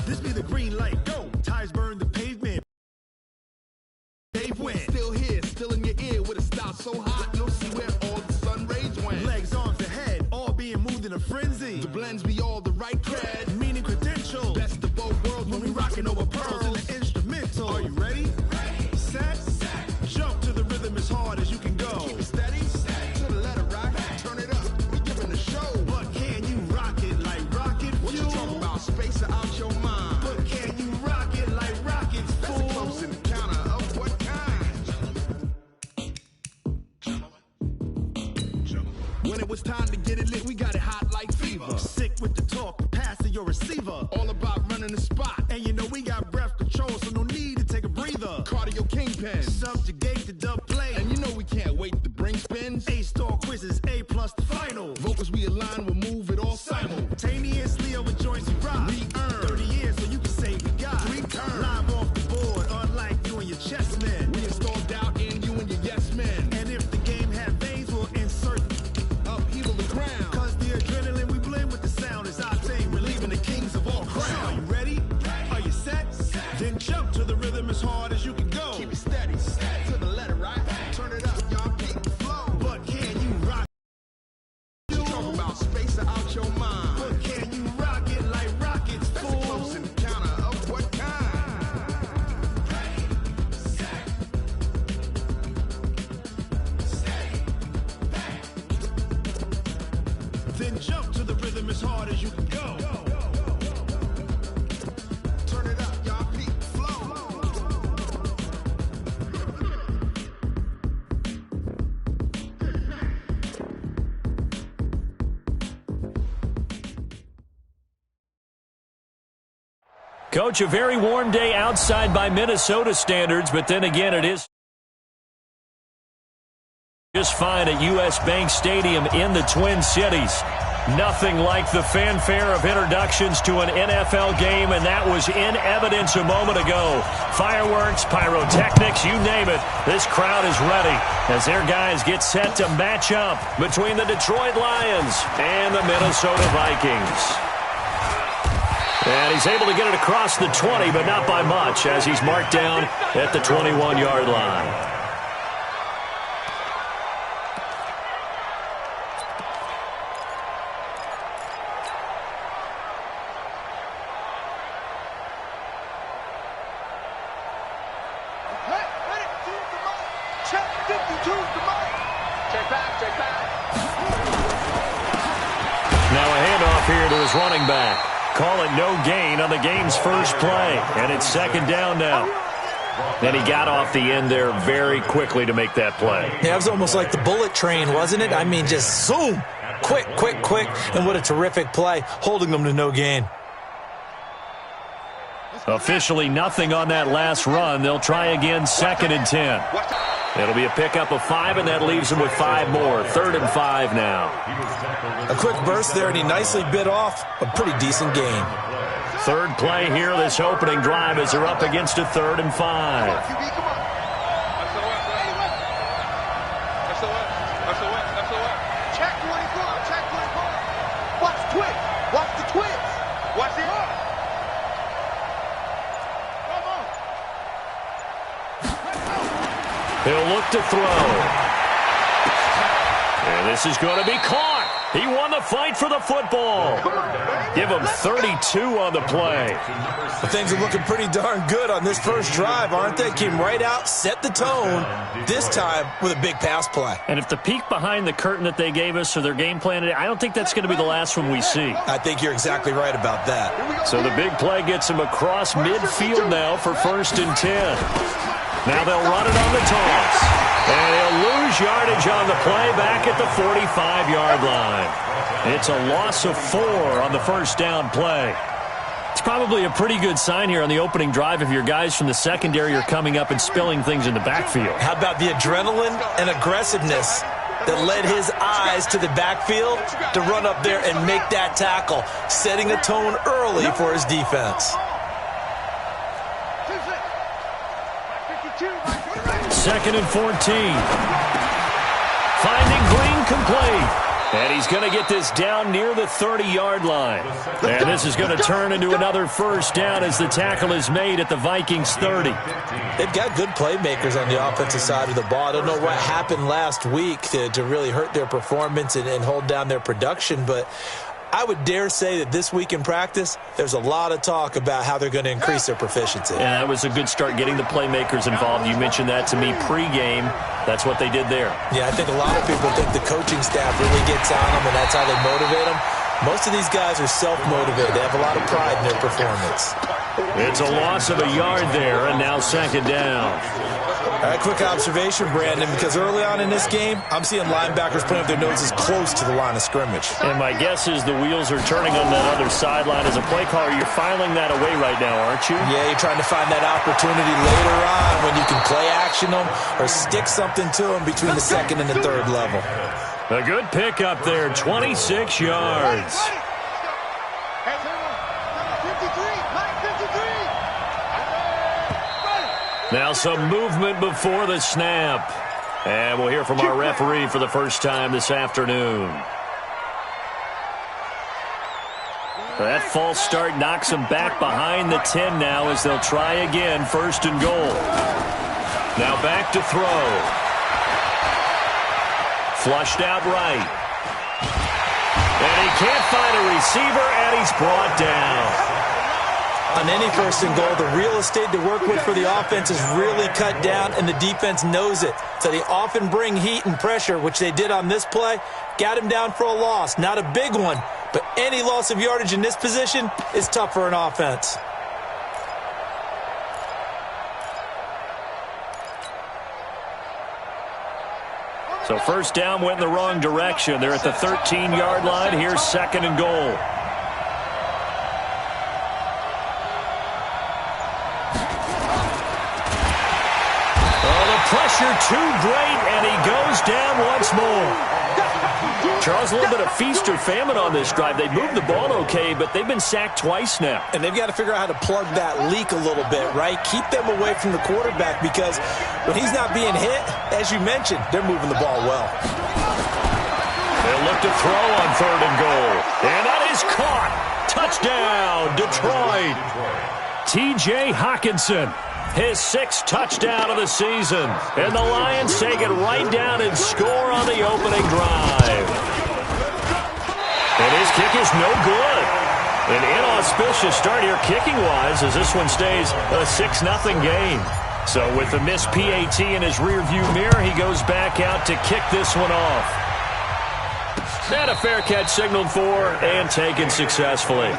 This be the green light, go. Tires burn the pavement. Dave went. Still here, still in your ear with a style so hot, you'll see where all the sun rays went. Legs, arms, and head, all being moved in a frenzy. The blends be all the right cred. Meaning credentials. Best of both worlds When we rockin' over pearls in the instrumental. Are you ready? Set. Jump to the rhythm as hard as you can go. Keep it steady, to the letter rock. Turn it up, we giving the show. But can you rock it like rocket fuel? What you talking about? Space it out your mind. But can you rock it like rockets, That's fool? a close encounter of what kind? When it was time to get it lit, we got it hot like fever. Sick with the talk, passing your receiver. All about running the spot. And you know we got breath control, so no need to take a breather. Cardio kingpin. Subjugate the dub play. And you know we can't wait to bring spins. A-star quizzes, A+ the final. Vocals we align, we'll move it all Simultaneously over joints we rock. We earn 30 years so you can say we got 3 turns. live off the board, unlike you and your chess men. We install doubt in you and your yes men. And if the game had veins, we'll insert Upheaval the ground. cause the adrenaline we blend with the sound is octane, relieving the kings of all crowns. Are you ready? Are you set? Then jump to the rhythm as hard as you can go. Keep it steady, to the letter right. Turn it up, y'all keep the flow. But can you rock? You talking about space it out your mind. But can you rock it like rockets, That's a fool? close encounter of what kind? Then jump to the rhythm as hard as you can go. Turn it up, y'all keep the flow. Coach, a very warm day outside by Minnesota standards, but then again it is just fine at U.S. Bank Stadium in the Twin Cities. Nothing like the fanfare of introductions to an NFL game, and that was in evidence a moment ago. Fireworks, pyrotechnics, you name it. This crowd is ready as their guys get set to match up between the Detroit Lions and the Minnesota Vikings. And he's able to get it across the 20, but not by much, as he's marked down at the 21-yard line. Now a handoff here to his running back. Call it no gain on the game's first play. And it's second down now. And he got off the end there very quickly to make that play. Yeah, it was almost like the bullet train, wasn't it? I mean, just zoom. Quick, quick, quick. And what a terrific play, holding them to no gain. Officially nothing on that last run. They'll try again, 2nd and 10. It'll be a pickup of 5, and that leaves them with 5 more. 3rd and 5 now. A quick burst there, and he nicely bit off a pretty decent gain. Third play here, this opening drive, as they're up against a 3rd and 5. Check 24, check 24. Watch twitch, watch the twitch. Watch it. He'll look to throw. And this is going to be caught. He won the fight for the football. Give him 32 on the play. But things are looking pretty darn good on this first drive, aren't they? Came right out, set the tone, this time with a big pass play. And if the peek behind the curtain that they gave us or their game plan today, I don't think that's going to be the last one we see. I think you're exactly right about that. So the big play gets him across midfield now for 1st and 10. Now they'll run it on the toss. And he'll lose yardage on the play back at the 45-yard line. It's a loss of 4 on the first down play. It's probably a pretty good sign here on the opening drive if your guys from the secondary are coming up and spilling things in the backfield. How about the adrenaline and aggressiveness that led his eyes to the backfield to run up there and make that tackle, setting a tone early for his defense. 2nd and 14. Finding Green complete. And he's going to get this down near the 30-yard line. And this is going to turn into another first down as the tackle is made at the Vikings 30. They've got good playmakers on the offensive side of the ball. I don't know what happened last week to really hurt their performance and hold down their production, but I would dare say that this week in practice, there's a lot of talk about how they're going to increase their proficiency. Yeah, that was a good start getting the playmakers involved. You mentioned that to me pregame. That's what they did there. Yeah, I think a lot of people think the coaching staff really gets on them, and that's how they motivate them. Most of these guys are self-motivated. They have a lot of pride in their performance. It's a loss of a yard there, and now second down. All right, quick observation, Brandon, because early on in this game, I'm seeing linebackers putting up their noses close to the line of scrimmage. And my guess is the wheels are turning on that other sideline. As a play caller, you're filing that away right now, aren't you? Yeah, you're trying to find that opportunity later on when you can play action them or stick something to them between the second and the third level. A good pickup there, 26 yards. Now some movement before the snap. And we'll hear from our referee for the first time this afternoon. That false start knocks them back behind the 10 now as they'll try again, first and goal. Now back to throw. Flushed out right. And he can't find a receiver, and he's brought down. On any first and goal, the real estate to work with for the offense is really cut down, and the defense knows it. So they often bring heat and pressure, which they did on this play. Got him down for a loss. Not a big one, but any loss of yardage in this position is tough for an offense. So first down went in the wrong direction. They're at the 13-yard line. Here's second and goal. Pressure too great, and he goes down once more. Charles, a little bit of feast or famine on this drive. They moved the ball okay, but they've been sacked twice now. And they've got to figure out how to plug that leak a little bit, right? Keep them away from the quarterback because when he's not being hit, as you mentioned, they're moving the ball well. They'll look to throw on third and goal. And that is caught. Touchdown, Detroit. T.J. Hockenson. His sixth touchdown of the season. And the Lions take it right down and score on the opening drive. And his kick is no good. An inauspicious start here kicking-wise as this one stays a 6-0 game. So with the missed PAT in his rearview mirror, he goes back out to kick this one off. And a fair catch signaled for and taken successfully.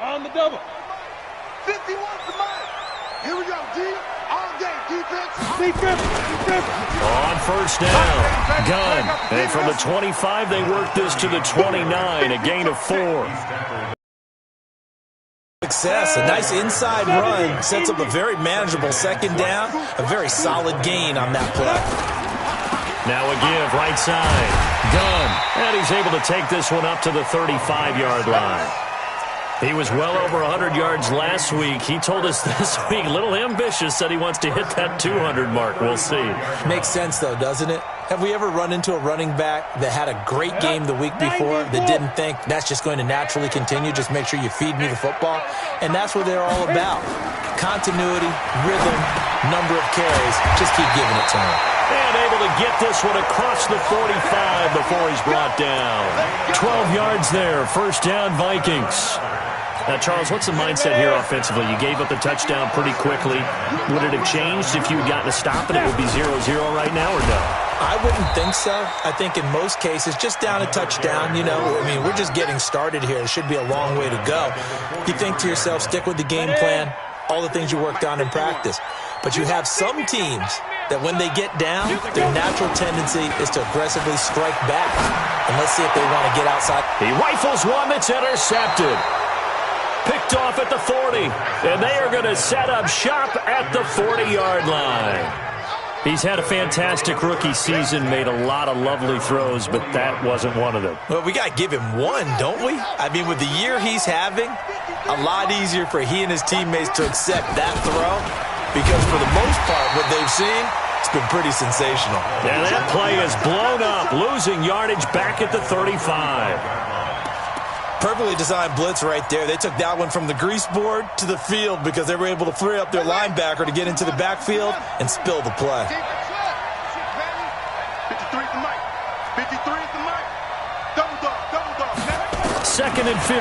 On the double. 51 to mine. Here we go, D. All day, defense. On first down, Gunn. And from the 25, they work this to the 29, a gain of 4. Success, a nice inside run, sets up a very manageable second down, a very solid gain on that play. Now a give, right side, Gunn. And he's able to take this one up to the 35-yard line. He was well over 100 yards last week. He told us this week, a little ambitious, said he wants to hit that 200 mark. We'll see. Makes sense, though, doesn't it? Have we ever run into a running back that had a great game the week before that didn't think that's just going to naturally continue? Just make sure you feed me the football. And that's what they're all about. Continuity, rhythm, number of carries. Just keep giving it to him. And able to get this one across the 45 before he's brought down. 12 yards there. First down, Vikings. Now, Charles, what's the mindset here offensively? You gave up the touchdown pretty quickly. Would it have changed if you had gotten a stop and it would be 0-0 right now or no? I wouldn't think so. I think in most cases, just down a touchdown, you know, I mean, we're just getting started here. It should be a long way to go. You think to yourself, stick with the game plan, all the things you worked on in practice. But you have some teams that when they get down, their natural tendency is to aggressively strike back. And let's see if they want to get outside. He rifles one that's intercepted. Picked off at the 40, and they are going to set up shop at the 40-yard line. He's had a fantastic rookie season, made a lot of lovely throws, but that wasn't one of them. Well, we got to give him one, don't we? I mean, with the year he's having, a lot easier for he and his teammates to accept that throw because for the most part, what they've seen, it's been pretty sensational. Yeah, that play is blown up, losing yardage back at the 35. Perfectly designed blitz right there. They took that one from the grease board to the field because they were able to free up their linebacker to get into the backfield and spill the play. 53 is the mic. 53 is the mic. Double dog. Second and 15.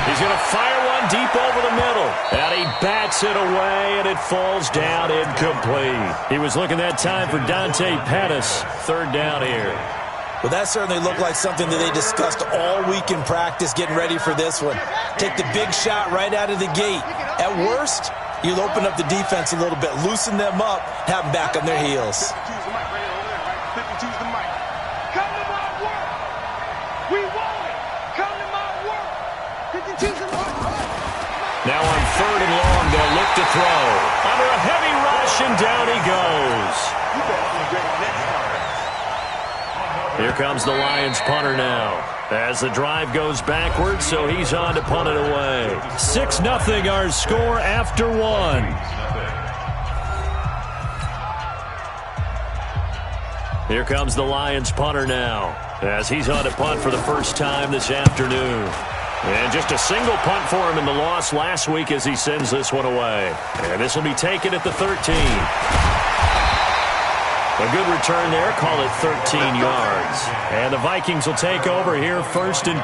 He's going to fire one deep over the middle. And he bats it away, and it falls down incomplete. He was looking that time for Dante Pettis. Third down here. Well, that certainly looked like something that they discussed all week in practice getting ready for this one. Take the big shot right out of the gate. At worst, you'll open up the defense a little bit, loosen them up, have them back on their heels. 52 is the mic right over there, right? 52 is the mic. Come to my work. We want it. Come to my work. 52 is the mic. Now on third and long, they'll look to throw. Under a heavy rush, and down he goes. You better be great next time. Here comes the Lions punter now. As the drive goes backwards, so he's on to punt it away. 6-0 our score after one. Here comes the Lions punter now, as he's on to punt for the first time this afternoon. And just a single punt for him in the loss last week as he sends this one away. And this will be taken at the 13. A good return there, call it 13 yards. And the Vikings will take over here first and 10.